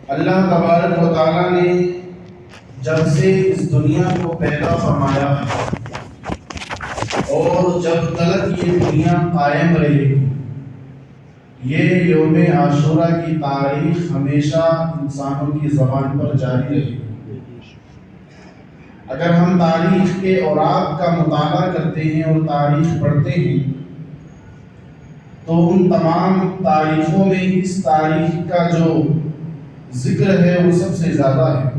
اللہ تبارک و تعالیٰ نے جب سے اس دنیا کو پیدا فرمایا اور جب تک یہ دنیا قائم رہے گی، یہ یوم عاشورہ کی تاریخ ہمیشہ انسانوں کی زبان پر جاری رہے گی۔ اگر ہم تاریخ کے اوراق کا مطالعہ کرتے ہیں اور تاریخ پڑھتے ہیں تو ان تمام تاریخوں میں اس تاریخ کا جو ذکر ہے وہ سب سے زیادہ ہے،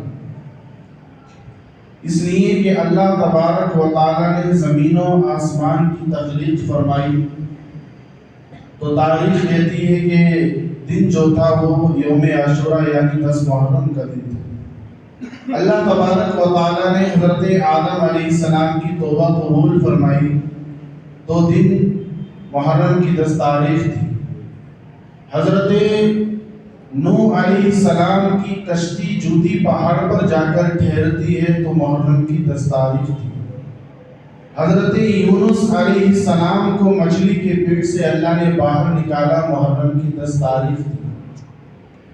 اس لیے کہ اللہ تبارک و تعالیٰ نے زمین و آسمان کی تخلیق فرمائی تو تاریخ کہتی ہے کہ دن جو تھا وہ یوم عاشورہ یعنی 10 محرم کا دن تھا۔ اللہ تبارک و تعالیٰ نے حضرت آدم علیہ السلام کی توبہ قبول فرمائی تو دن محرم کی 10 تاریخ تھی۔ حضرت نوح علیہ السلام کی کشتی جوتی پہاڑ پر جا کر ٹھہرتی ہے تو محرم کی 10 تاریخ تھی۔ حضرت یونس علیہ السلام کو مچھلی کے پیٹ سے اللہ نے باہر نکالا، محرم کی 10 تاریخ تھی۔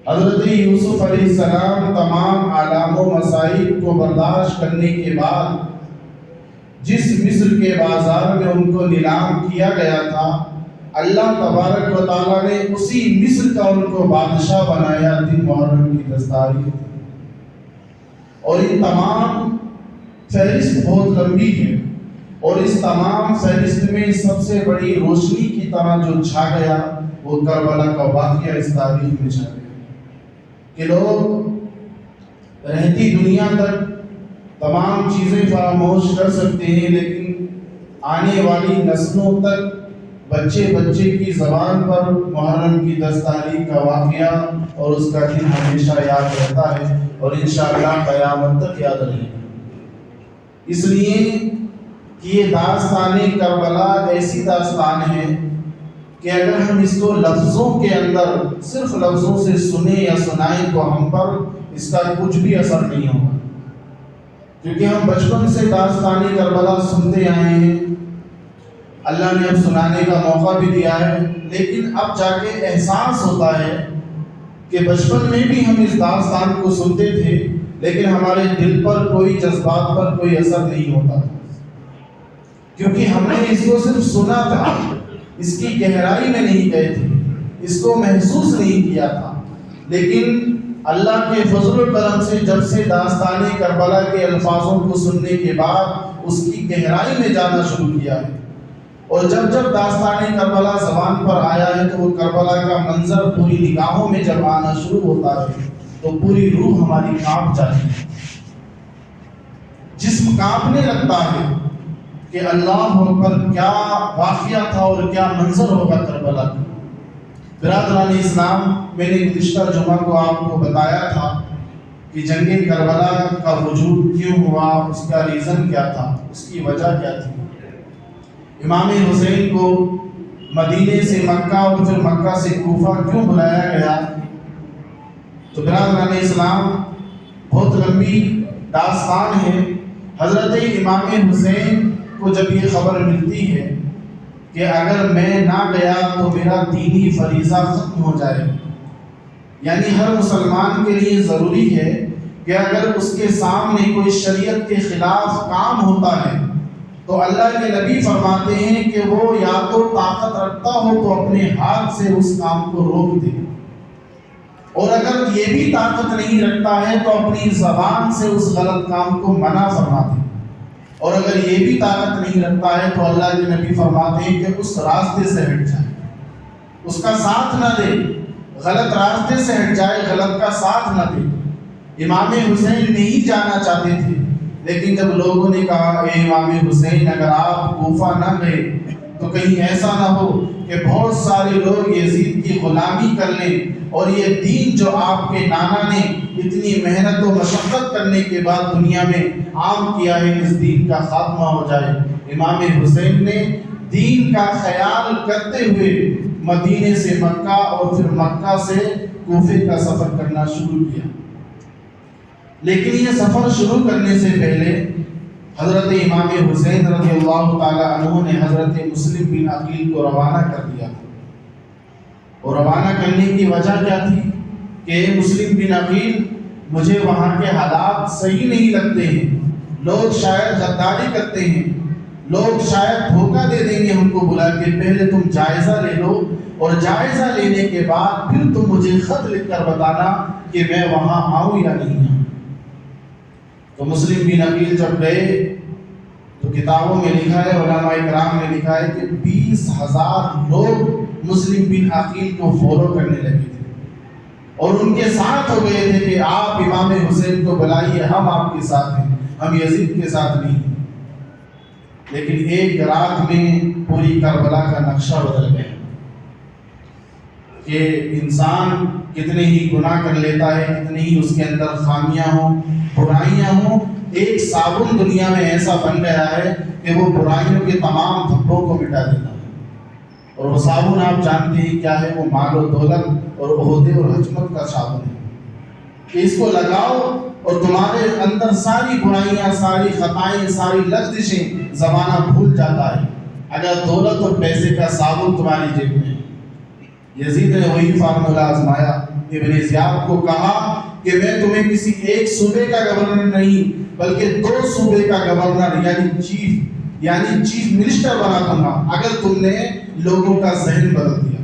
حضرت یوسف علیہ السلام تمام آلام و مصائب کو برداشت کرنے کے بعد جس مصر کے بازار میں ان کو نیلام کیا گیا تھا، اللہ تبارک و تعالیٰ نے اسی مصر کا ان کو بادشاہ بنایا، دن محرم کی 10 تاریخ تھی۔ اور ان تمام فہرست بہت لمبی ہے اور اس تمام فہرست میں سب سے بڑی روشنی کی طرح جو چھا گیا وہ کربلا کا واقعہ اس تاریخ میں چھا گیا کہ لوگ رہتی دنیا تک تمام چیزیں فراموش کر سکتے ہیں، لیکن آنے والی نسلوں تک بچے کی زبان پر محرم کی 10 تاریخ کا واقعہ اور اس کا دن ہمیشہ یاد رہتا ہے اور انشاءاللہ قیامت تک یاد رہے گا۔ اس لیے کہ یہ داستان کربلا ایسی داستان ہے کہ اگر ہم اس کو لفظوں کے اندر صرف لفظوں سے سنیں یا سنائیں تو ہم پر اس کا کچھ بھی اثر نہیں ہوگا، کیونکہ ہم بچپن سے داستان کربلا سنتے آئے ہیں، اللہ نے اب سنانے کا موقع بھی دیا ہے، لیکن اب جا کے احساس ہوتا ہے کہ بچپن میں بھی ہم اس داستان کو سنتے تھے لیکن ہمارے دل پر کوئی جذبات پر کوئی اثر نہیں ہوتا تھا، کیونکہ ہم نے اس کو صرف سنا تھا، اس کی گہرائی میں نہیں گئے تھے، اس کو محسوس نہیں کیا تھا۔ لیکن اللہ کے فضل و کرم سے جب سے داستان کربلا کے الفاظوں کو سننے کے بعد اس کی گہرائی میں جانا شروع کیا ہے، اور جب داستان کربلا زبان پر آیا ہے تو وہ کربلا کا منظر پوری نگاہوں میں جب آنا شروع ہوتا ہے تو پوری روح ہماری کانپ جاتی ہے، جسم کانپنے لگتا ہے کہ اللہ اکبر کیا واقعہ تھا اور کیا منظر ہوگا کربلا کا۔ برادران اسلام، میں نے گزشتہ جمعہ کو آپ کو بتایا تھا کہ جنگ کربلا کا وجود کیوں ہوا، اس کا ریزن کیا تھا، اس کی وجہ کیا تھی۔ امام حسین کو مدینے سے مکہ اور پھر مکہ سے کوفہ کیوں بلایا گیا؟ تو برادران اسلام بہت لمبی داستان ہے۔ حضرت امام حسین کو جب یہ خبر ملتی ہے کہ اگر میں نہ گیا تو میرا دینی فریضہ ختم ہو جائے، یعنی ہر مسلمان کے لیے ضروری ہے کہ اگر اس کے سامنے کوئی شریعت کے خلاف کام ہوتا ہے تو اللہ کے نبی فرماتے ہیں کہ وہ یا تو طاقت رکھتا ہو تو اپنے ہاتھ سے اس کام کو روک دے، اور اگر یہ بھی طاقت نہیں رکھتا ہے تو اپنی زبان سے اس غلط کام کو منع فرما دے، اور اگر یہ بھی طاقت نہیں رکھتا ہے تو اللہ کے نبی فرماتے ہیں کہ اس راستے سے ہٹ جائے، اس کا ساتھ نہ دے، غلط راستے سے ہٹ جائے، غلط کا ساتھ نہ دے۔ امام حسین نہیں جانا چاہتے تھے، لیکن جب لوگوں نے کہا اے امام حسین اگر آپ کوفہ نہ گئے تو کہیں ایسا نہ ہو کہ بہت سارے لوگ یزید کی غلامی کر لیں اور یہ دین جو آپ کے نانا نے اتنی محنت و مشقت کرنے کے بعد دنیا میں عام کیا ہے، اس دین کا خاتمہ ہو جائے۔ امام حسین نے دین کا خیال کرتے ہوئے مدینے سے مکہ اور پھر مکہ سے کوفے کا سفر کرنا شروع کیا، لیکن یہ سفر شروع کرنے سے پہلے حضرت امام حسین رضی اللہ تعالی عنہ نے حضرت مسلم بن عقیل کو روانہ کر دیا، اور روانہ کرنے کی وجہ کیا تھی کہ مسلم بن عقیل مجھے وہاں کے حالات صحیح نہیں لگتے ہیں، لوگ شاید غداری کرتے ہیں، لوگ شاید دھوکہ دے دیں گے ہم کو بلا کے، پہلے تم جائزہ لے لو اور جائزہ لینے کے بعد پھر تم مجھے خط لکھ کر بتانا کہ میں وہاں آؤں یا نہیں آؤں۔ تو مسلم بن عقیل جب گئے تو کتابوں میں لکھا ہے، علماء کرام نے لکھا ہے کہ 20,000 لوگ مسلم بن عقیل کو فالو کرنے لگے تھے اور ان کے ساتھ ہو گئے تھے کہ آپ امام حسین کو بلائیے، ہم آپ کے ساتھ ہیں، ہم یزید کے ساتھ نہیں ہیں۔ لیکن ایک رات میں پوری کربلا کا نقشہ بدل گیا کہ انسان کتنے ہی گناہ کر لیتا ہے، کتنے ہی اس کے اندر خامیاں ہوں، برائیاں ہوں، ایک صابن دنیا میں ایسا بن گیا ہے کہ وہ برائیوں کے تمام دھبوں کو مٹا دیتا ہے۔ اور وہ صابن آپ جانتے ہیں کیا ہے، وہ مال و دولت اور عہدے اور حکمت کا صابن ہے کہ اس کو لگاؤ اور تمہارے اندر ساری برائیاں، ساری خطائیں، ساری لغزشیں زمانہ بھول جاتا ہے اگر دولت اور پیسے کا صابن تمہاری جیب میں ہے۔ یزید نے وہی فارمولا آزمایا، ابن زیاد کو کہا کہ میں تمہیں کسی ایک صوبے کا گورنر نہیں بلکہ 2 صوبے کا گورنر یعنی چیف منسٹر بنا دوں گا اگر تم نے لوگوں کا ذہن بدل دیا۔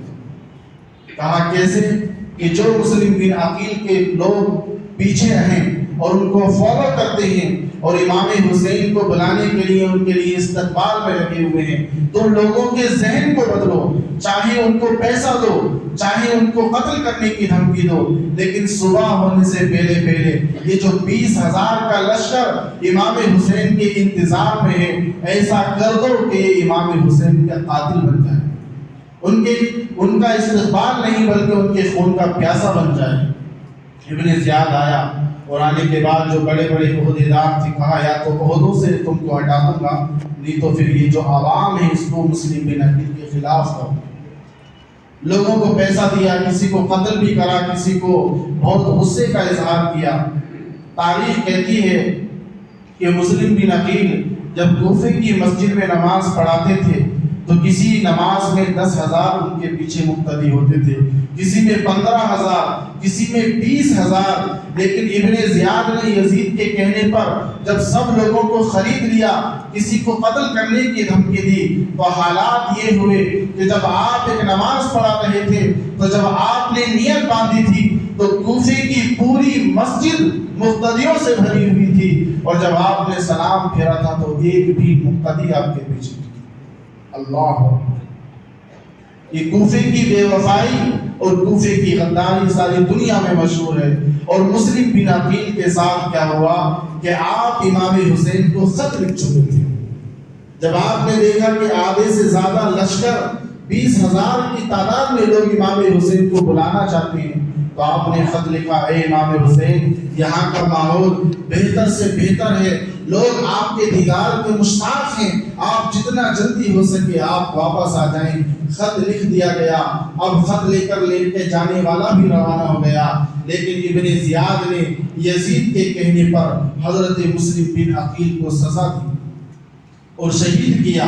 کہا کیسے؟ کہ جو مسلم بن عقیل کے لوگ پیچھے رہیں اور ان کو فالو کرتے ہیں اور امام حسین کو بلانے کے لیے ان کے لیے استقبال میں لگے ہوئے ہیں، تو لوگوں کے ذہن کو بدلو، چاہے ان کو پیسہ دو، چاہے ان کو قتل کرنے کی دھمکی دو، لیکن صبح ہونے سے پہلے یہ جو 20,000 کا لشکر امام حسین کے انتظار میں ہے، ایسا کر دو کہ یہ امام حسین کا قاتل بن جائے، ان کا استقبال نہیں بلکہ ان کے خون کا پیاسا بن جائے۔ ابن زیاد آیا اور آنے کے بعد جو بڑے بڑے عہدیدار تھے کہا یا تو عہدوں سے تم کو ہٹا دوں گا، نہیں تو پھر یہ جو عوام ہے اس کو مسلم بن عقیل کے خلاف کرو۔ لوگوں کو پیسہ دیا، کسی کو قتل بھی کرا، کسی کو بہت غصے کا اظہار کیا۔ تاریخ کہتی ہے کہ مسلم بن عقیل جب کوفے کی مسجد میں نماز پڑھاتے تھے تو کسی نماز میں 10,000 ان کے پیچھے مقتدی ہوتے تھے، کسی میں 15,000، کسی میں 20,000۔ لیکن ابن زیاد نے یزید کے کہنے پر جب سب لوگوں کو خرید لیا، کسی کو قتل کرنے کی دھمکی دی، تو حالات یہ ہوئے کہ جب آپ ایک نماز پڑھا رہے تھے تو جب آپ نے نیت باندھی تھی تو کوفے کی پوری مسجد مقتدیوں سے بھری ہوئی تھی، اور جب آپ نے سلام پھیرا تھا تو ایک بھی مقتدی آپ کے پیچھے نہیں۔ اللہ، یہ کوفے کی بے وفائی اور کوفے کی غداری ساری دنیا میں مشہور ہے۔ اور مسلم بن عقیل کے ساتھ کیا ہوا کہ آپ امام حسین کو خط لکھ چکے تھے۔ جب آپ نے دیکھا کہ آدھے سے زیادہ لشکر 20,000 کی تعداد میں لوگ امام حسین کو بلانا چاہتے ہیں، تو آپ نے خط لکھا، اے امام حسین، یہاں کا ماحول بہتر سے بہتر ہے، لوگ آپ کے دیدار کے مشتاق ہیں، آپ جتنا جلدی ہو سکے آپ واپس آ جائیں۔ خط لکھ دیا گیا۔ اب خط لے کر لے کے جانے والا بھی روانہ ہو گیا، لیکن ابن زیاد نے یزید کے کہنے پر حضرت مسلم بن عقیل کو سزا دی اور شہید کیا،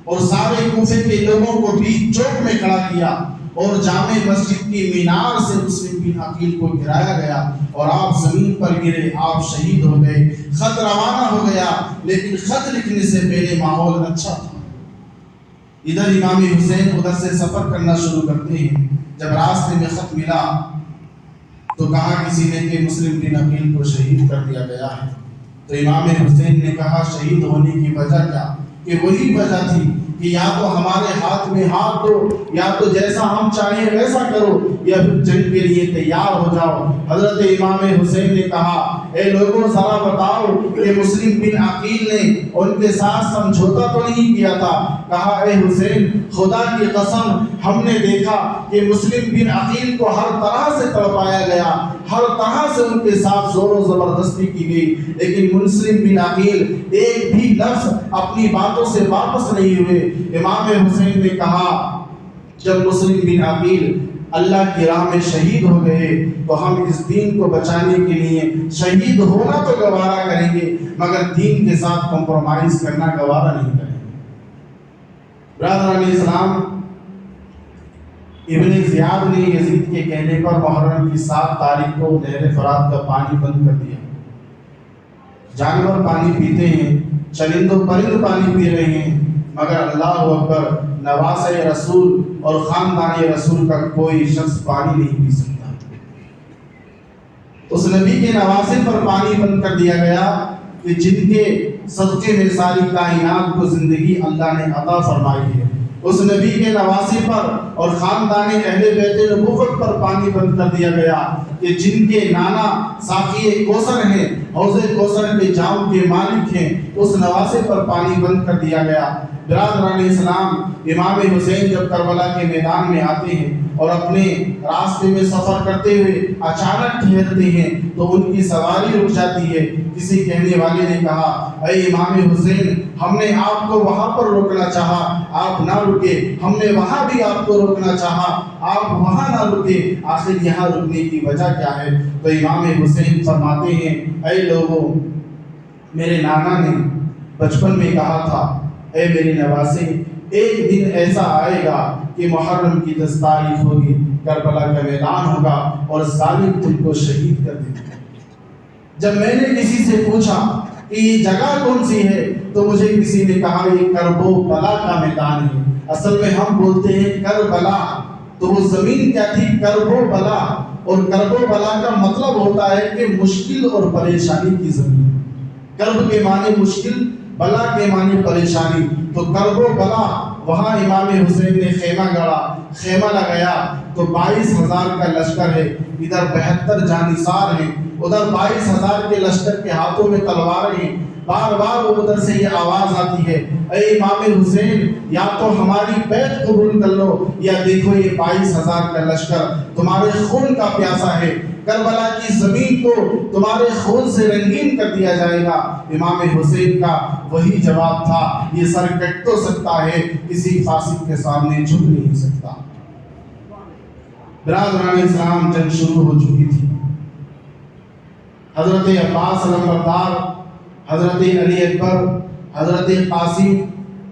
اور سارے کوفے کے لوگوں کو بیچ چوک میں کھڑا کیا، اور جامع مسجد کی مینار سے مسلم بن عقیل کو گرایا گیا اور آپ زمین پر گرے، آپ شہید ہو گئے۔ خط روانہ ہو گیا، لیکن خط لکھنے سے پہلے ماحول اچھا تھا۔ ادھر امام حسین ادھر سے سفر کرنا شروع کرتے ہیں۔ جب راستے میں خط ملا تو کہا کسی نے کہ مسلم بن عقیل کو شہید کر دیا گیا ہے۔ تو امام حسین نے کہا شہید ہونے کی وجہ کیا؟ کہ وہی وجہ تھی کہ یا تو ہمارے ہاتھ میں ہاتھ دو، یا تو جیسا ہم چاہیں ویسا کرو، یا پھر جنگ کے لیے تیار ہو جاؤ۔ حضرت امام حسین نے کہا اے لوگوں ذرا بتاؤ کہ مسلم بن عقیل نے ان کے ساتھ سمجھوتا تو نہیں کیا تھا؟ کہا اے حسین، خدا کی قسم ہم نے دیکھا کہ مسلم بن عقیل کو ہر طرح سے تڑپایا گیا، ہر طرح سے ان کے ساتھ زور و زبردستی کی گئی، لیکن مسلم بن عقیل ایک بھی لفظ اپنی باتوں سے واپس نہیں ہوئے۔ امام حسین نے کہا جب مسلم بن عقیل اللہ کی راہ میں شہید ہو گئے تو ہم اس دین کو بچانے کے لیے شہید ہونا تو گوارا کریں گے، مگر دین کے ساتھ کمپرومائز کرنا گوارا نہیں کریں گے۔ برادران اسلام، ابن زیاد نے یزید کے کہنے پر محرم کی 7 تاریخ کو نہر فرات کا پانی بند کر دیا۔ جانور پانی پیتے ہیں، چرند و پرند پانی پی رہے ہیں، مگر اللہ اکبر، نواسۂ رسول اور خاندان رسول کا کوئی شخص پانی نہیں پی سکتا۔ اس نبی کے نواسے پر پانی بند کر دیا گیا کہ جن کے صدقے میں ساری کائنات کو زندگی اللہ نے عطا فرمائی ہے۔ اس نبی کے نواسے پر اور خاندان اہل بیت نبوت پر پانی بند کر دیا گیا کہ جن کے نانا ساقی کوثر ہیں، حوض کوثر کے جام کے مالک ہیں، اس نواسے پر پانی بند کر دیا گیا۔ برادران اسلام، امام حسین جب کربلا کے میدان میں آتے ہیں اور اپنے راستے میں سفر کرتے ہوئے اچانک ٹھہرتے ہیں تو ان کی سواری رک جاتی ہے۔ کسی کہنے والے نے کہا، اے امام حسین، ہم نے آپ کو وہاں پر روکنا چاہا، آپ نہ رکے، ہم نے وہاں بھی آپ کو روکنا چاہا، آپ وہاں نہ رکے، آخر یہاں رکنے کی وجہ کیا ہے؟ تو امام حسین فرماتے ہیں، اے لوگوں، میرے نانا نے بچپن میں کہا تھا، اے میرے نواسے، ایک دن ایسا آئے گا کہ محرم کی 10 تاریخ ہوگی، کربلا کا میدان ہوگا اور ظالم تم کو شہید کر دیں گے۔ جب میں نے کسی سے پوچھا کہ یہ جگہ کون سی ہے تو مجھے کسی نے کہا یہ کرب و بلا کا میدان ہے۔ اصل میں ہم بولتے ہیں کربلا، تو وہ زمین کیا تھی؟ کرب و بلا، اور کرب و بلا کا مطلب ہوتا ہے کہ مشکل اور پریشانی کی زمین۔ کرب کے معنی مشکل، بلا کے معنی پریشانی، تو کرب و بلا، وہاں امام حسین نے خیمہ گڑا، خیمہ لگایا تو 22,000 کا لشکر ہے، ادھر 72 جانثار ہیں، ادھر 22,000 کے لشکر کے ہاتھوں میں تلواریں ہیں۔ بار بار ادھر سے یہ آواز آتی ہے، اے امام حسین، یا تو ہماری بیعت قبول کر لو یا دیکھو یہ 22,000 کا لشکر تمہارے خون کا پیاسا ہے، کربلا کی زمین کو تمہارے خون سے رنگین کر دیا جائے گا۔ امام حسین کا وہی جواب تھا، یہ سر کٹ تو سکتا ہے، کسی فاسق کے سامنے جھک نہیں سکتا۔ برادران اسلام، جنگ شروع ہو چکی تھی۔ حضرت عباس علمبردار، حضرت علی اکبر، حضرت قاسم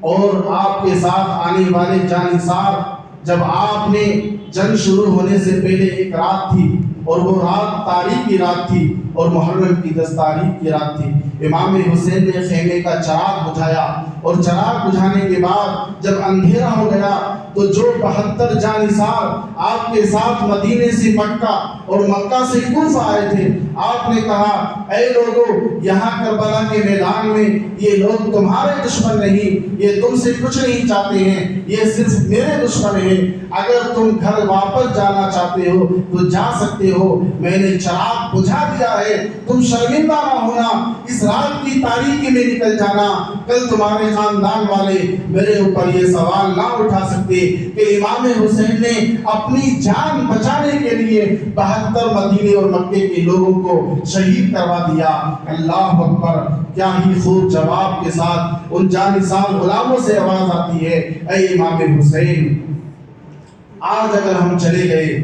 اور آپ کے ساتھ آنے والے جانثار، جب آپ نے جنگ شروع ہونے سے پہلے ایک رات تھی اور وہ رات تاریخ کی رات تھی اور محرم کی 10 تاریخ کی رات تھی، امام حسین نے خیمے کا چراغ بجھایا اور چراغ بجھانے کے بعد جب اندھیرا ہو گیا تو جو 72 جانثار آپ کے ساتھ مدینے سے مکہ اور مکہ سے کوفہ آئے تھے، آپ نے کہا، اے لوگوں، یہاں کربلا کے میدان میں یہ لوگ تمہارے دشمن نہیں، یہ تم سے کچھ نہیں چاہتے ہیں، یہ صرف میرے دشمن ہیں۔ اگر تم گھر واپس جانا چاہتے ہو تو جا سکتے ہو، میں نے چراغ بجھا دیا ہے، تم شرمندہ نہ ہونا، اس رات کی تاریکی میں نکل جانا، کل تمہارے خاندان والے میرے اوپر یہ سوال نہ اٹھا سکتے کہ امام حسین نے اپنی جان بچانے کے لیے 72 مدینے اور مکے کے لوگوں کو شہید کروا دیا۔ اللہ اکبر، کیا ہی خوب جواب کے ساتھ ان جانثار غلاموں سے آواز آتی ہے، اے امام حسین، آج اگر ہم چلے گئے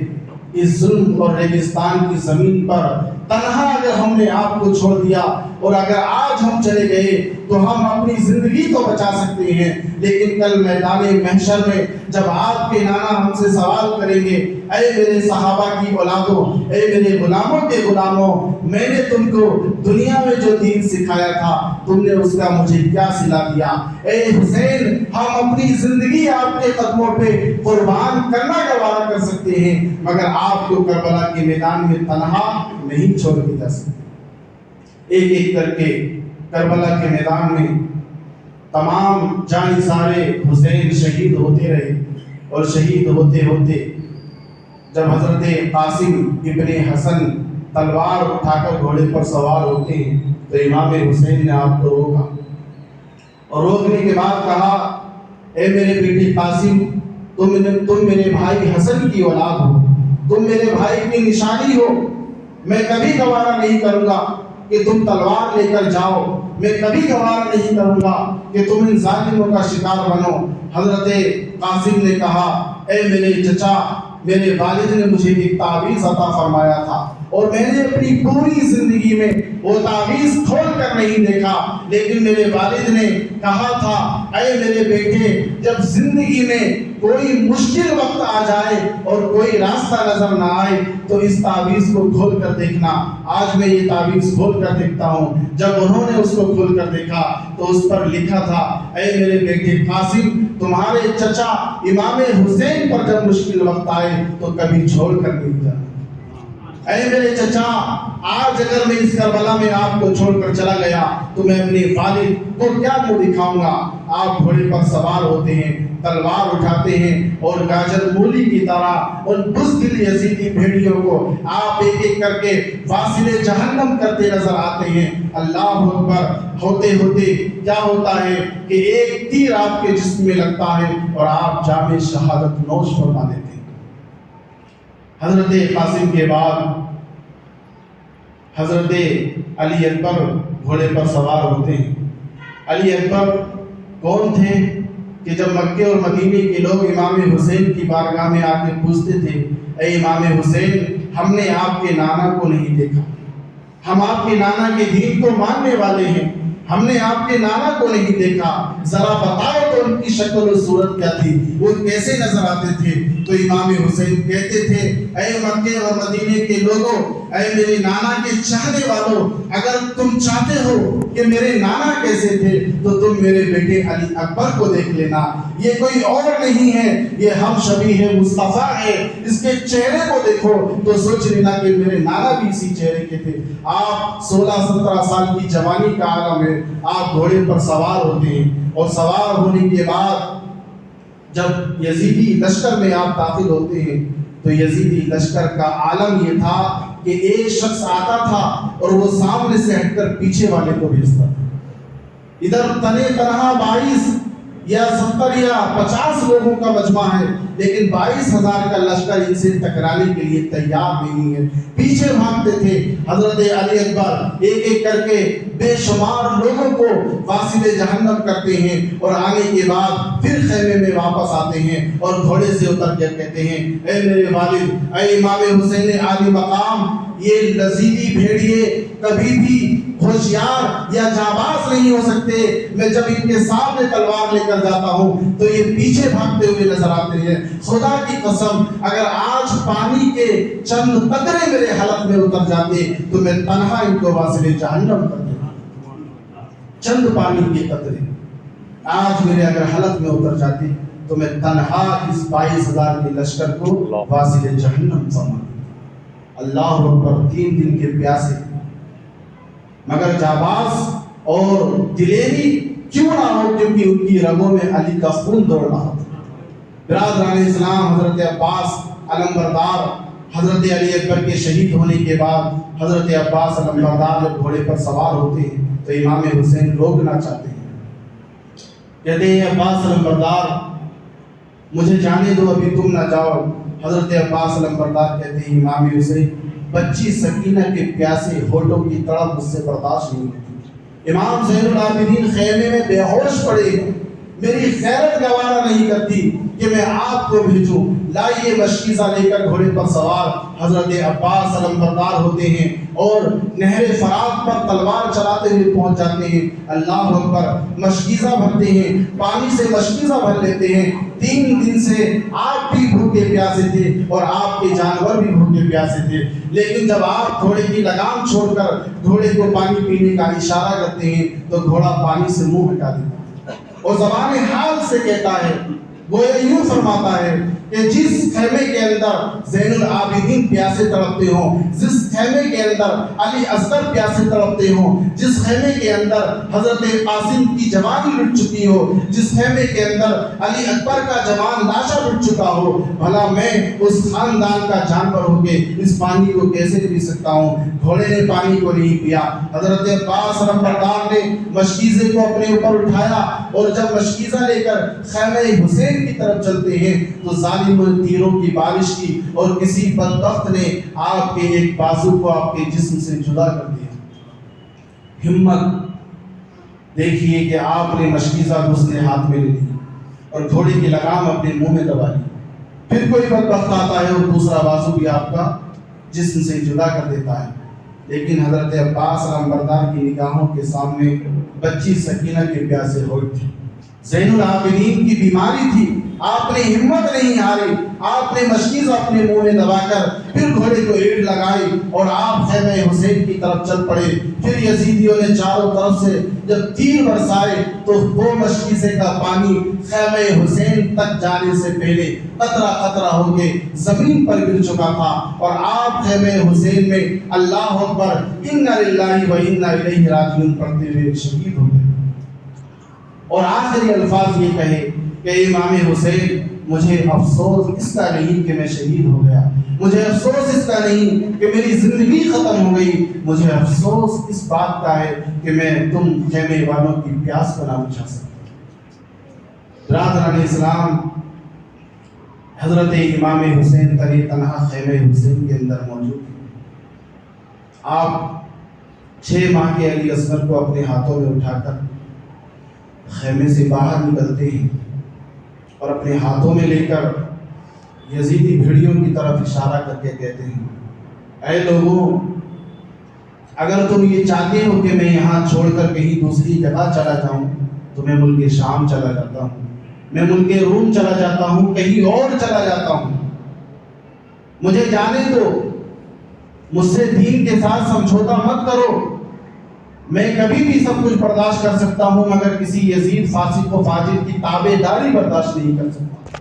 اس ظلم اور ریگستان کی زمین پر، تنہا اگر ہم نے آپ کو چھوڑ دیا اور اگر آج ہم چلے گئے تو ہم اپنی زندگی تو بچا سکتے ہیں، لیکن کل میدان محشر میں جب آپ کے نانا ہم سے سوال کریں گے، اے میرے صحابہ کی اولادوں، اے میرے غلاموں کے غلاموں، میں نے تم کو دنیا میں جو دین سکھایا تھا تم نے اس کا مجھے کیا صلہ دیا؟ اے حسین، ہم اپنی زندگی آپ کے قدموں پہ قربان کرنا گوارا کر سکتے ہیں، مگر آپ کو کربلا کے میدان میں تنہا نہیں چھوڑ کے جا سکتے۔ ایک ایک کر کے کربلا کے میدان میں تمام جانثارے حسین شہید ہوتے رہے، اور شہید ہوتے ہوتے جب حضرت قاسم ابن حسن تلوار اٹھا کر گھوڑے پر سوار ہوتے ہیں تو امام حسین نے آپ کو روکا، اور روکنے کے بعد کہا، اے میرے بیٹے قاسم، تم میرے بھائی حسن کی اولاد ہو، تم میرے بھائی کی نشانی ہو، میں کبھی گوارا نہیں کروں گا کہ تم تلوار لے کر جاؤ، میں کبھی گوارا نہیں کروں گا کہ تم ان ظالموں کا شکار بنو۔ حضرت قاسم نے کہا، اے میرے چچا، میرے والد نے مجھے ایک تعویذ عطا فرمایا تھا اور میں نے اپنی پوری زندگی میں وہ تعویذ کھول کر نہیں دیکھا، لیکن میرے والد نے کہا تھا اے میرے بیٹے جب زندگی میں کوئی مشکل وقت آ جائے اور کوئی راستہ نظر نہ آئے تو اس تعویذ کو کھول کر دیکھنا۔ آج میں یہ تعویذ کھول کر دیکھتا ہوں۔ جب انہوں نے اس کو کھول کر دیکھا تو اس پر لکھا تھا اے میرے بیٹے قاسم تمہارے چچا امام حسین پر جب مشکل وقت آئے تو کبھی چھوڑ کر نہیں جانا۔ اے میرے چچا آج اگر میں اس کربلا میں آپ کو چھوڑ کر چلا گیا تو میں اپنے والد کو کیا منہ دکھاؤں گا؟ آپ گھوڑے پر سوار ہوتے ہیں، تلوار اٹھاتے ہیں اور گاجر مولی کی طرح ان بزدل یزیدی بھیڑیوں کو آپ ایک ایک کر کے واصل جہنم کرتے نظر آتے ہیں۔ اللہ اکبر۔ ہوتے ہوتے کیا ہوتا ہے کہ ایک تیر آپ کے جسم میں لگتا ہے اور آپ جام شہادت نوش فرما لیتے ہیں۔ حضرت قاسم کے بعد حضرت علی اکبر گھوڑے پر سوار ہوتے ہیں۔ علی اکبر کون تھے کہ جب مکے اور مدینے کے لوگ امام حسین کی بارگاہ میں آ کے پوچھتے تھے اے امام حسین ہم نے آپ کے نانا کو نہیں دیکھا، ہم آپ کے نانا کے دین کو ماننے والے ہیں، ہم نے آپ کے نانا کو نہیں دیکھا، ذرا بتاؤ تو ان کی شکل و صورت کیا تھی، وہ کیسے نظر آتے تھے؟ تو امام حسین کہتے تھے اے مکے اور مدینے کے لوگوں، اے میرے نانا کے چاہنے والوں، اگر تم چاہتے ہو کہ میرے نانا کیسے تھے تو تم میرے بیٹے علی اکبر کو دیکھ لینا، یہ کوئی اور نہیں ہے، یہ ہم شبیہ مصطفیٰ ہے، اس کے چہرے کو دیکھو تو سوچ لینا کہ میرے نانا بھی اسی چہرے کے تھے۔ آپ 16-17 سال کی جوانی کا عالم ہے، آپ گھوڑے پر سوار ہوتے ہیں اور سوار ہونے کے بعد جب یزیدی لشکر میں آپ داخل ہوتے ہیں تو یزیدی لشکر کا عالم یہ تھا کہ ایک شخص آتا تھا اور وہ سامنے سے ہٹ کر پیچھے والے کو بھیجتا تھا۔ ادھر تنے تنہا 22 یا 70 یا 50 لوگوں کا مجمع ہے، لیکن 22,000 کا لشکر ان سے ٹکرانے کے لیے تیار نہیں ہے، پیچھے بھاگتے تھے۔ حضرت علی اکبر ایک ایک کر کے بے شمار لوگوں کو واصل جہنم کرتے ہیں اور آنے کے بعد پھر خیمے میں واپس آتے ہیں اور گھوڑے سے اتر کے کہتے ہیں اے میرے والد، اے امام حسین عالی مقام، یہ لذیذی بھیڑیے کبھی بھی ہوشیار یا جانباز نہیں ہو سکتے، میں جب ان کے سامنے تلوار لے کر جاتا ہوں تو یہ پیچھے بھاگتے ہوئے نظر آتے ہیں۔ خدا کی قسم اگر آج پانی کے چند قطرے میرے حلق میں اتر جاتے تو میں تنہا ان کو واصل جہنم کر دیتا۔ چند پانی کے قطرے آج میرے اگر حلق میں اتر جاتے تو میں تنہا اس 22,000 کے لشکر کو واصل جہنم سمجھتا۔ اللہ اکبر۔ 3 دن کے پیاسے مگر جاباز اور دلیری کیوں نہ ہو، کیونکہ ان کی رگوں میں علی کا خون دوڑ رہا تھا۔ برادران اسلام، حضرت عباس علمبردار حضرت علی اکبر کے شہید ہونے کے بعد حضرت عباس علمبردار جب گھوڑے پر سوار ہوتے ہیں تو امام حسین روکنا چاہتے ہیں، کہتے ہیں عباس علمبردار مجھے جانے دو، ابھی تم نہ جاؤ۔ حضرت عباس علمبردار کہتے ہیں امام حسین بچی سکینہ کے پیاسے ہونٹوں کی تڑپ مجھ سے برداشت نہیں ہوتی، امام زین العابدین خیمے میں بے ہوش پڑے ہیں، میری خیرت گوارا نہیں کرتی کہ میں آپ کو بھیجوں۔ لائیے مشکیزہ لے کر گھوڑے پر سوار حضرت عباس علمبردار ہوتے ہیں اور نہر فرات پر تلوار چلاتے ہوئے پہنچ جاتے ہیں۔ اللہ اکبر۔ مشکیزہ بھرتے ہیں، پانی سے مشکیزہ بھر لیتے ہیں۔ 3 دن سے آپ بھی بھوکے پیاسے تھے اور آپ کے جانور بھی بھوکے پیاسے تھے، لیکن جب آپ گھوڑے کی لگام چھوڑ کر گھوڑے کو پانی پینے کا اشارہ کرتے ہیں تو گھوڑا پانی سے منہ ہٹا دیتا ہے اور زبان حال سے کہتا ہے، گویا یوں فرماتا ہے کہ جس خیمے کے اندر زین العابدین پیاسے تڑپتے ہوں، جس خیمے کے اندر علی اصغر پیاسے تڑپتے ہوں، جس خیمے کے اندر حضرت قاسم کی جوانی لٹ چکی ہو، جس خیمے کے اندر علی اکبر کا جوان لاشا لٹ چکا ہو، بھلا میں اس خاندان کا جانور ہو کے اس پانی کو کیسے پی سکتا ہوں؟ گھوڑے نے پانی کو نہیں پیا۔ حضرت عباس علمبردار نے مشکیزے کو اپنے اوپر اٹھایا اور جب مشکیزہ لے کر خیمہ حسین کی طرف چلتے ہیں تو ظالم تیروں کی بارش کی اور کسی بدبخت نے آپ کے ایک بازو کو آپ کے جسم سے جدا کر دیا۔ ہمت دیکھیے کہ آپ نے مشکیزہ دوسرے ہاتھ میں لے لی اور گھوڑے کی لگام اپنے منہ میں دبا لی پھر کوئی بدبخت آتا ہے اور دوسرا بازو بھی آپ کا جسم سے جدا کر دیتا ہے. لیکن حضرت عباس علمبردار کی نگاہوں کے سامنے بچی سکینہ کے پیاسے ہوئے تھے. زین العابدین کی بیماری تھی. آپ نے ہمت نہیں ہاری. آپ نے مشکیز اپنے منہ میں دبا کر پھر گھوڑے کو ایڑ لگائی اور آپ خیمہ حسین کی طرف چل پڑے. پھر یزیدیوں نے چاروں طرف سے جب تیر برسائے تو وہ مشکیزے کا پانی خیمہ حسین تک جانے سے پہلے قطرہ قطرہ ہو کے زمین پر گر چکا تھا اور آپ خیمہ حسین میں اللہ اکبر انا للہ و انا الیہ راجعون پڑھتے ہوئے شہید ہو گئے. اور آخری الفاظ یہ کہے کہ امام حسین مجھے افسوس اس کا نہیں کہ میں شہید ہو گیا, مجھے افسوس اس کا نہیں کہ میری زندگی ختم ہو گئی, مجھے افسوس اس بات کا ہے کہ میں تم خیمے والوں کی پیاس کو نہ بجھا سکا. برادران اسلام, حضرت امام حسین تنی تنہا خیمہ حسین کے اندر موجود ہیں. آپ 6 ماہ کے علی اصغر کو اپنے ہاتھوں میں اٹھا کر خیمے سے باہر نکلتے ہیں اور اپنے ہاتھوں میں لے کر یزیدی بھیڑیوں کی طرف اشارہ کر کے کہتے ہیں, اے لوگوں, اگر تم یہ چاہتے ہو کہ میں یہاں چھوڑ کر کہیں دوسری جگہ چلا جاؤں تو میں ملک شام چلا جاتا ہوں, میں ملک روم چلا جاتا ہوں, کہیں اور چلا جاتا ہوں, مجھے جانے دو, مجھ سے دین کے ساتھ سمجھوتا مت کرو. میں کبھی بھی سب کچھ برداشت کر سکتا ہوں مگر کسی یزید فاسق و فاجر کی تابع داری برداشت نہیں کر سکتا.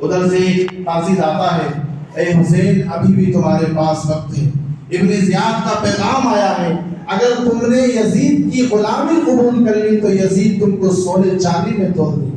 ادھر سے ایک قاصد آتا ہے, اے حسین ابھی بھی تمہارے پاس وقت ہے, ابن زیاد کا پیغام آیا ہے, اگر تم نے یزید کی غلامی قبول کر لی تو یزید تم کو سونے چاندی میں توڑ دے,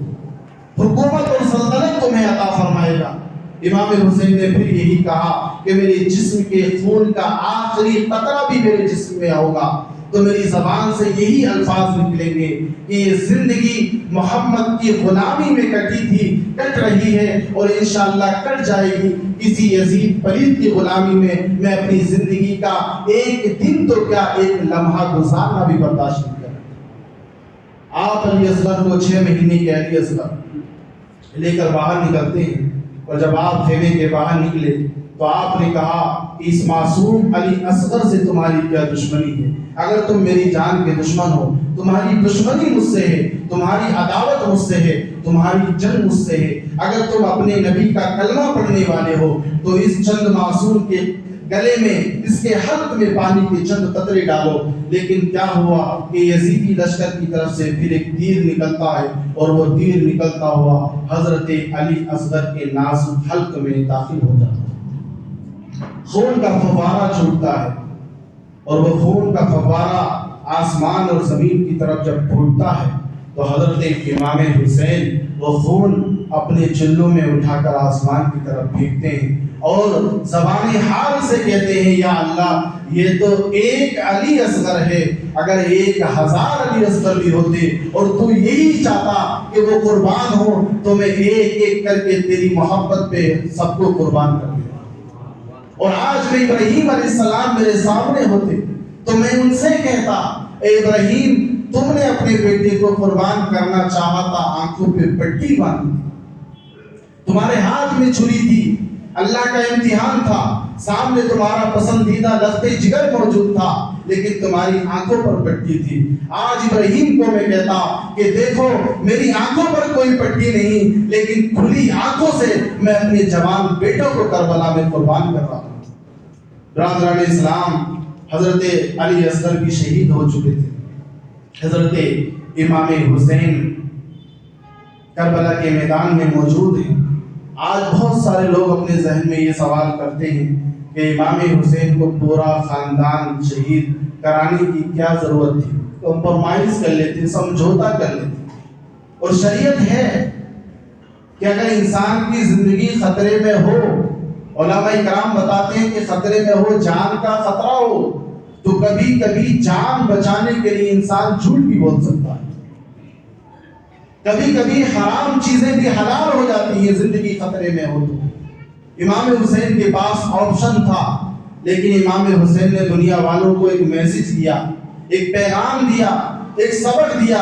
حکومت اور سلطنت تمہیں عطا فرمائے گا. امام حسین نے پھر یہی کہا کہ میرے جسم کے خون کا آخری قطرہ بھی میرے جسم میں ہوگا تو میری زبان سے یہی الفاظ نکلیں گے کہ یہ زندگی محمد کی غلامی میں کٹی تھی, کٹ رہی ہے اور انشاءاللہ کٹ جائے گی. کسی یزید پلید کی غلامی میں اپنی زندگی کا ایک دن تو کیا ایک لمحہ گزارنا بھی برداشت نہیں کریں. آپ علی اصغر کو 6 مہینے کے علی اصغر لے کر باہر نکلتے ہیں اور جب آپ خیمے کے باہر نکلے تو آپ نے کہا کہ اس معصوم علی اصغر سے تمہاری کیا دشمنی ہے؟ اگر تم میری جان کے دشمن ہو, تمہاری دشمنی مجھ سے ہے, تمہاری عداوت مجھ سے ہے, تمہاری جنگ مجھ سے ہے, اگر تم اپنے نبی کا کلمہ پڑھنے والے ہو تو اس چند معصوم کے گلے میں, اس کے حلق میں پانی کے چند قطرے ڈالو. لیکن کیا ہوا کہ یزیدی لشکر کی طرف سے پھر ایک تیر نکلتا ہے اور وہ تیر نکلتا ہوا حضرت علی اصغر کے نازک حلق میں داخل ہو جاتا ہے. خون کا فوارہ چھوٹتا ہے اور وہ خون کا فوارہ آسمان اور زمین کی طرف جب پھوٹتا ہے تو حضرت امام حسین وہ خون اپنے چلوں میں اٹھا کر آسمان کی طرف پھینکتے ہیں اور زبان حال سے کہتے ہیں, یا اللہ یہ تو ایک علی اصغر ہے, اگر 1000 علی اصغر بھی ہوتے اور تو یہی چاہتا کہ وہ قربان ہو تو میں ایک ایک کر کے تیری محبت پہ سب کو قربان کر دیا. اور آج میں ابراہیم علیہ السلام میرے سامنے ہوتے تو میں ان سے کہتا, اے ابراہیم تم نے اپنے بیٹے کو قربان کرنا چاہا تھا, آنکھوں پہ پٹی باندھی, تمہارے ہاتھ میں چھری تھی, اللہ کا امتحان تھا, سامنے تمہارا پسندیدہ لخت جگر موجود تھا لیکن تمہاری آنکھوں پر پٹی تھی. آج ابراہیم کو میں کہتا کہ دیکھو میری آنکھوں پر کوئی پٹی نہیں لیکن کھلی آنکھوں سے میں اپنے جوان بیٹوں کو کربلا میں قربان کر رہا ہوں. برادران اسلام, حضرت علی اصغر بھی شہید ہو چکے تھے. حضرت امام حسین کربلا کے میدان میں موجود ہیں. آج بہت سارے لوگ اپنے ذہن میں یہ سوال کرتے ہیں کہ امام حسین کو پورا خاندان شہید کرانے کی کیا ضرورت تھی, کمپرومائز کر لیتے, سمجھوتا کر لیتے. اور شریعت ہے کہ اگر انسان کی زندگی خطرے میں ہو, علماء کرام بتاتے ہیں کہ خطرے میں ہو, جان کا خطرہ ہو, تو کبھی کبھی جان بچانے کے لیے انسان جھوٹ بھی بول سکتا ہے. کبھی کبھی حرام چیزیں بھی حلال ہو جاتی ہیں زندگی خطرے میں ہو تو. امام حسین کے پاس آپشن تھا لیکن امام حسین نے دنیا والوں کو ایک میسج دیا, ایک پیغام دیا, ایک سبق دیا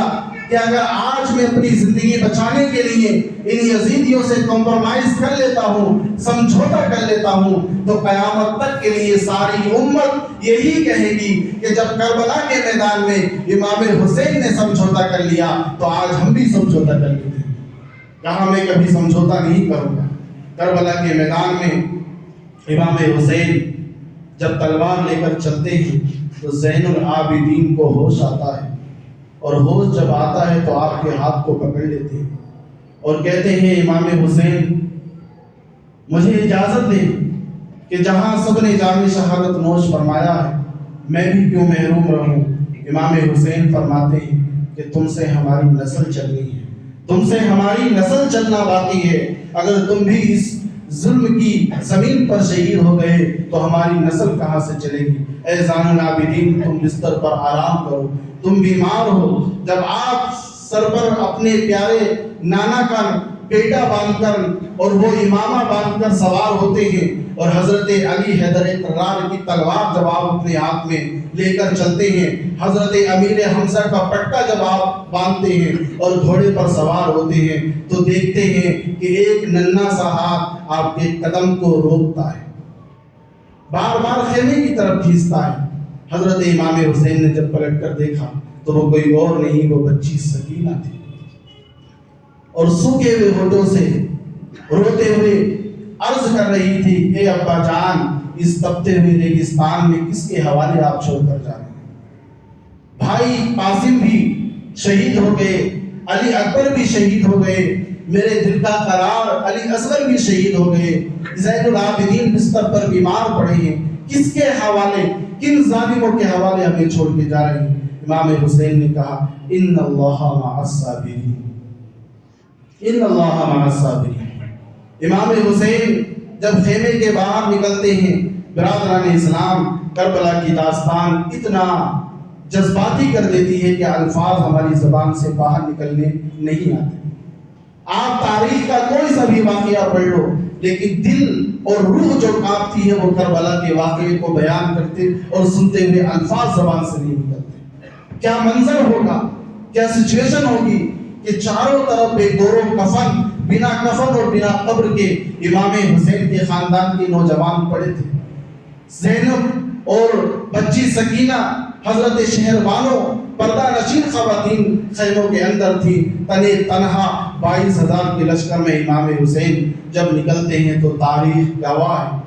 کہ اگر آج میں اپنی زندگی بچانے کے لیے ان یزیدیوں سے کمپرومائز کر لیتا ہوں، سمجھوتا کر لیتا ہوں، تو قیامت تک کے لیے ساری امت یہی کہے گی کہ جب کربلا کے میدان میں امام حسین نے سمجھوتا کر لیا تو آج ہم بھی سمجھوتا کر لیتے ہیں۔ کہاں میں کبھی سمجھوتا نہیں کروں گا۔ کربلا کے میدان میں امام حسین جب تلوار لے کر چلتے ہیں تو زین العابدین کو ہوش آتا ہے، اور ہوش جب آتا ہے تو آپ کے ہاتھ کو پکڑ لیتے ہیں اور کہتے ہیں امام حسین مجھے اجازت دے کہ جہاں سب نے جام شہادت نوش فرمایا ہے میں بھی کیوں محروم رہوں۔ امام حسین فرماتے ہیں کہ تم سے ہماری نسل چلنی ہے، تم سے ہماری نسل چلنا باقی ہے، اگر تم بھی اس ظلم کی زمین پر شہید ہو گئے تو ہماری نسل کہاں سے چلے گی۔ اے زین العابدین تم بستر پر آرام کرو، تم بیمار ہو۔ جب آپ سر پر اپنے پیارے نانا کا پیٹا باندھ کر اور وہ امامہ باندھ کر سوار ہوتے ہیں اور حضرت علی حیدر کرار کی تلوار جب آپ اپنے ہاتھ میں لے کر چلتے ہیں، حضرت امیر حمزہ کا پٹکا جب آپ باندھتے ہیں اور گھوڑے پر سوار ہوتے ہیں تو دیکھتے ہیں کہ ایک ننھا سا ہاتھ آپ کے قدم کو روکتا ہے، بار بار خیمے کی طرف کھینچتا ہے۔ حضرت امام حسین نے جب پلٹ کر دیکھا تو وہ کوئی اور نہیں، وہ بچی سکینہ تھی، اور سوکھے ہوئے ہونٹوں سے روتے ہوئے عرض کر رہی تھی اے ابا جان اس تپتے ہوئے ریگستان میں کس کے حوالے آپ چھوڑ کر جا رہے ہیں؟ بھائی قاسم بھی شہید ہو گئے، علی اکبر بھی شہید ہو گئے، میرے دل کا قرار علی اصغر بھی شہید ہو گئے، زین العابدین بستر پر بیمار پڑے ہیں، کس کے حوالے، کن ظالموں کے حوالے ہمیں چھوڑ کے جا رہے ہیں؟ امام حسین نے کہا ان اللہ مع الصابرین، ان اللہ مع الصابرین۔ امام حسین جب خیمے کے باہر نکلتے ہیں، برادران اسلام کربلا کی داستان اتنا جذباتی کر دیتی ہے کہ الفاظ ہماری زبان سے باہر نکلنے نہیں آتے۔ آپ تاریخ کا کوئی سا بھی واقعہ پڑھ لو لیکن دل اور روح جو کانپتی ہے وہ کربلا کے واقعے کو بیان کرتے اور سنتے ہوئے الفاظ زبان سے نہیں نکلتے۔ کیا منظر ہوگا، کیا سچویشن ہوگی کہ چاروں طرف بے گور و کفن، بنا کفن اور بنا قبر کے امام حسین کے خاندان کے نوجوان پڑے تھے۔ زینب اور بچی سکینہ حضرت شہر بانو پردہ نشین خواتین خیموں کے اندر تھی، تنے تنہا 22,000 کے لشکر میں امام حسین جب نکلتے ہیں تو تاریخ گواہ ہے۔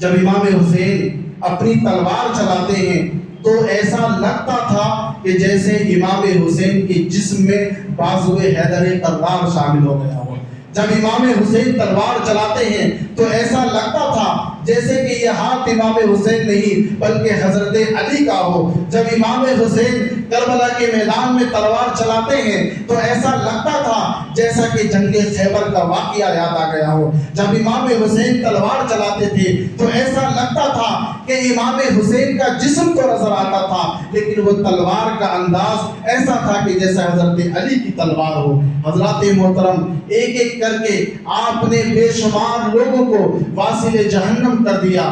جب امام حسین اپنی تلوار چلاتے ہیں تو ایسا لگتا تھا کہ جیسے امام حسین کے جسم میں بازو حیدر کرار شامل ہو گیا ہو۔ جب امام حسین تلوار چلاتے ہیں تو ایسا لگتا تھا جیسے کہ یہ ہاتھ امام حسین نہیں بلکہ حضرت علی کا ہو۔ جب امام حسین کربلا کے میدان میں تلوار چلاتے ہیں تو ایسا لگتا تھا جیسا کہ جنگ خیبر کا واقعہ یاد آ گیا ہو۔ جب امام حسین تلوار چلاتے تھے تو ایسا لگتا تھا کہ امام حسین کا جسم تو نظر آتا تھا لیکن وہ تلوار کا انداز ایسا تھا کہ جیسا حضرت علی کی تلوار ہو۔ حضرات محترم ایک ایک کر کے آپ نے بے شمار لوگوں کو واصل جہنم کر دیا۔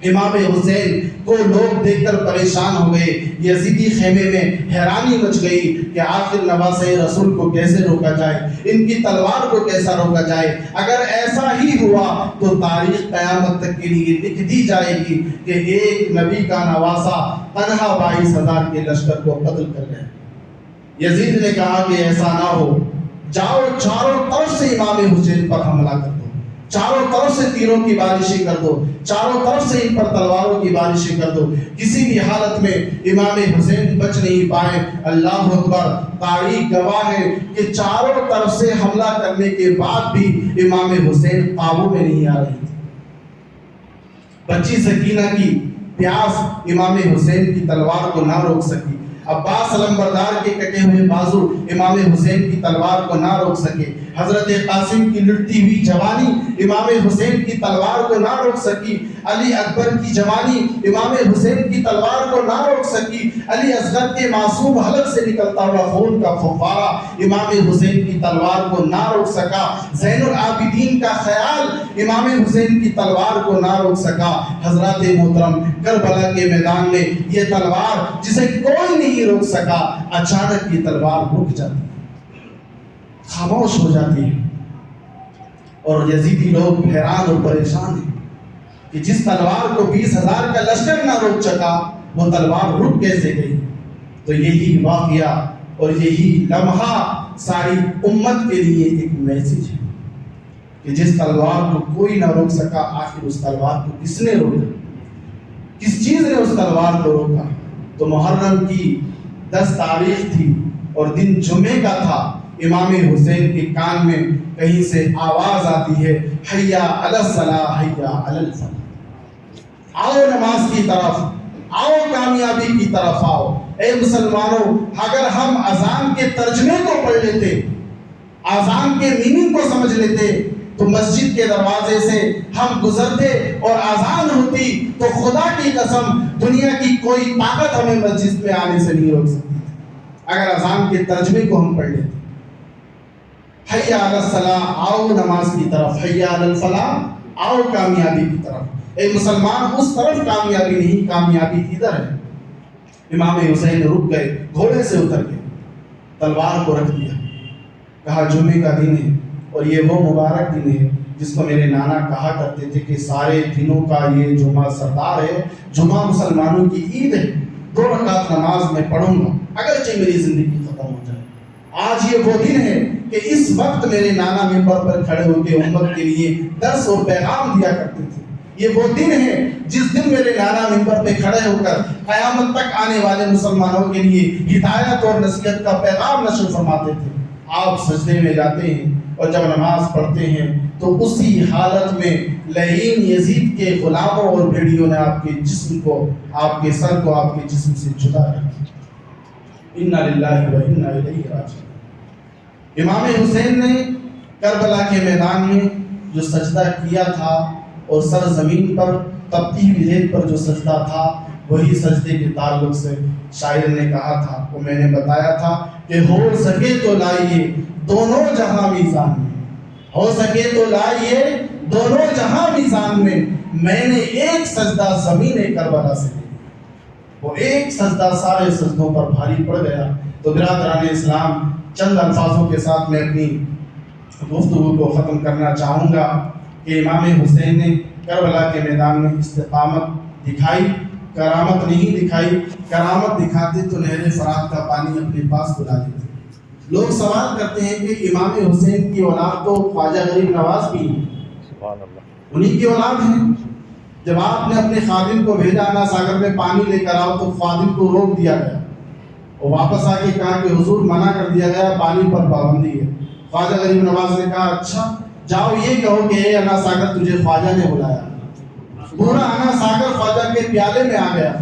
امام حسین کو لوگ دیکھ کر پریشان ہو گئے، یزیدی خیمے میں حیرانی مچ گئی کہ آخر نواسۂ رسول کو کیسے روکا جائے، ان کی تلوار کو کیسا روکا جائے۔ اگر ایسا ہی ہوا تو تاریخ قیامت تک کے لیے لکھ دی جائے گی کہ ایک نبی کا نواسا تنہا 22,000 کے لشکر کو قتل کر گئے۔ یزید نے کہا کہ ایسا نہ ہو، جاؤ چاروں طرف سے امام حسین پر حملہ کر دو، چاروں طرف سے تیروں کی بارشیں کر دو، چاروں طرف سے ان پر تلواروں کی بارشیں کر دو، کسی بھی حالت میں امام حسین بچ نہیں پائے۔ اللہ اکبر، تاریخ گواہ ہے کہ چاروں طرف سے حملہ کرنے کے بعد بھی امام حسین قابو میں نہیں آ رہی تھی۔ بچی سکینہ کی پیاس امام حسین کی تلوار کو نہ روک سکی، عباس علمبردار کے کٹے ہوئے بازو امام حسین کی تلوار کو نہ روک سکے۔ حضرت قاسم کی لڑتی ہوئی جوانی امام حسین کی تلوار کو نہ روک سکی، علی اکبر کی جوانی امام حسین کی تلوار کو نہ روک سکی، علی اصغر کے معصوم حلق سے نکلتا ہوا خون کا فوارہ امام حسین کی تلوار کو نہ روک سکا، زین العابدین کا خیال امام حسین کی تلوار کو نہ روک سکا۔ حضرات محترم، کربلا کے میدان میں یہ تلوار جسے کوئی نہیں روک سکا، اچانک یہ تلوار رک جاتی ہے، خاموش ہو جاتی ہے، اور یزیدی لوگ حیران اور پریشان ہیں کہ جس تلوار کو 20,000 کا لشکر نہ روک سکا وہ تلوار رک کیسے گئی؟ تو یہی واقعہ اور یہی لمحہ ساری امت کے لیے ایک میسج ہے کہ جس تلوار کو کوئی نہ روک سکا، آخر اس تلوار کو کس نے روکا؟ کس چیز نے اس تلوار کو روکا؟ تو محرم کی 10 تاریخ تھی اور دن جمعے کا تھا۔ امام حسین کے کان میں کہیں سے آواز آتی ہے، حیا علی الصلاۃ، حیا علی الفلاح، آؤ نماز کی طرف، آؤ کامیابی کی طرف آؤ۔ اے مسلمانوں، اگر ہم اذان کے ترجمے کو پڑھ لیتے، اذان کے میننگ کو سمجھ لیتے، تو مسجد کے دروازے سے ہم گزرتے اور اذان ہوتی تو خدا کی قسم دنیا کی کوئی طاقت ہمیں مسجد میں آنے سے نہیں روک سکتی تھی، اگر اذان کے ترجمے کو ہم پڑھ لیتے۔ حیا علی الصلاۃ، آؤ نماز کی طرف، حیا علی الفلاح، آؤ کامیابی کی طرف۔ اے مسلمان، اس طرف کامیابی نہیں، کامیابی ادھر ہے۔ امام حسین رک گئے، گھوڑے سے اتر گئے، تلوار کو رکھ دیا، کہا جمعے کا دن ہے اور یہ وہ مبارک دن ہے جس کو میرے نانا کہا کرتے تھے کہ سارے دنوں کا یہ جمعہ سردار ہے، جمعہ مسلمانوں کی عید ہے، 2 رکعت نماز میں پڑھوں گا اگرچہ میری زندگی ختم ہو جائے۔ آج یہ وہ دن ہے کہ اس وقت میرے نانا منبر پر کھڑے ہو کے امت کے لیے درس اور پیغام دیا کرتے تھے۔ یہ وہ دن ہے جس دن میرے نانا منبر پہ کھڑے ہو کر قیامت تک آنے والے مسلمانوں کے لیے ہدایت اور نصیحت کا پیغام نشر فرماتے تھے۔ آپ سجدے میں جاتے ہیں اور جب نماز پڑھتے ہیں تو اسی حالت میں لعین یزید کے غلاموں اور بھیڑیوں نے آپ کے جسم کو، آپ کے سر کو آپ کے جسم سے جدا کر دیا۔ انا للہ و انا الیہ راجعون۔ امام حسین نے کربلا کے میدان میں جو سجدہ کیا تھا اور سر زمین پر تپتی ہوئی ریت پر جو سجدہ تھا، وہی سجدے کے تعلق سے شاعر نے کہا تھا، وہ میں نے بتایا تھا کہ ہو سکے تو لائیے دونوں جہاں میزان میں، ہو سکے تو لائیے دونوں جہاں میزان میں نے ایک سجدہ زمین کربلا سے دیا۔ وہ ایک سجدہ سارے سجدوں پر بھاری پڑ گیا۔ تو برادران اسلام، چند الفاظوں کے ساتھ میں اپنی گفتگو کو ختم کرنا چاہوں گا کہ امام حسین نے کربلا کے میدان میں استقامت دکھائی، کرامت نہیں دکھائی۔ کرامت دکھاتے تو نہر فرات کا پانی اپنے پاس بلا لیتے۔ لوگ سوال کرتے ہیں کہ امام حسین کی اولاد تو خواجہ غریب نواز بھی ہیں، انہی کی اولاد ہیں۔ جب آپ نے اپنے خادم کو بھیجا انا ساگر میں پانی لے کر آؤ تو خادم کو روک دیا گیا، اور واپس آ کے کہا کہ حضور منع کر دیا گیا، پانی پر پابندی ہے۔ خواجہ غریب نواز نے کہا اچھا جاؤ یہ کہو کہ اے انا ساگر تجھے خواجہ نے بلایا۔ پورا انا ساگر خواجہ کے پیالے میں آ گیا۔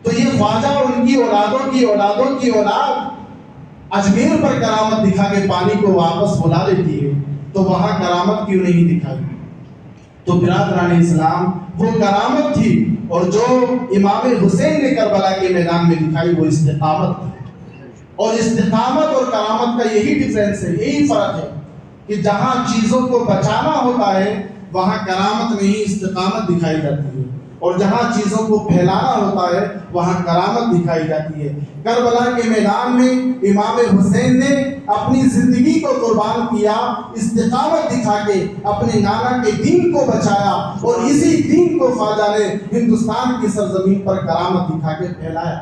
تو یہ خواجہ اور ان کی اولادوں کی اولادوں کی اولاد اجمیر پر کرامت دکھا کے پانی کو واپس بلا لیتی ہے، تو وہاں کرامت کیوں نہیں دکھائی؟ تو برادران اسلام، وہ کرامت تھی، اور جو امام حسین نے کربلا کے میدان میں دکھائی وہ استقامت تھی۔ اور استقامت اور کرامت کا یہی ڈیفرنس ہے، یہی فرق ہے کہ جہاں چیزوں کو بچانا ہوتا ہے وہاں کرامت نہیں استقامت دکھائی جاتی ہے، اور جہاں چیزوں کو پھیلانا ہوتا ہے وہاں کرامت دکھائی جاتی ہے۔ کربلا کے میدان میں امام حسین نے اپنی زندگی کو قربان کیا، استقامت دکھا کے اپنے نانا کے دین کو بچایا، اور اسی دین کو خواجہ نے ہندوستان کی سرزمین پر کرامت دکھا کے پھیلایا۔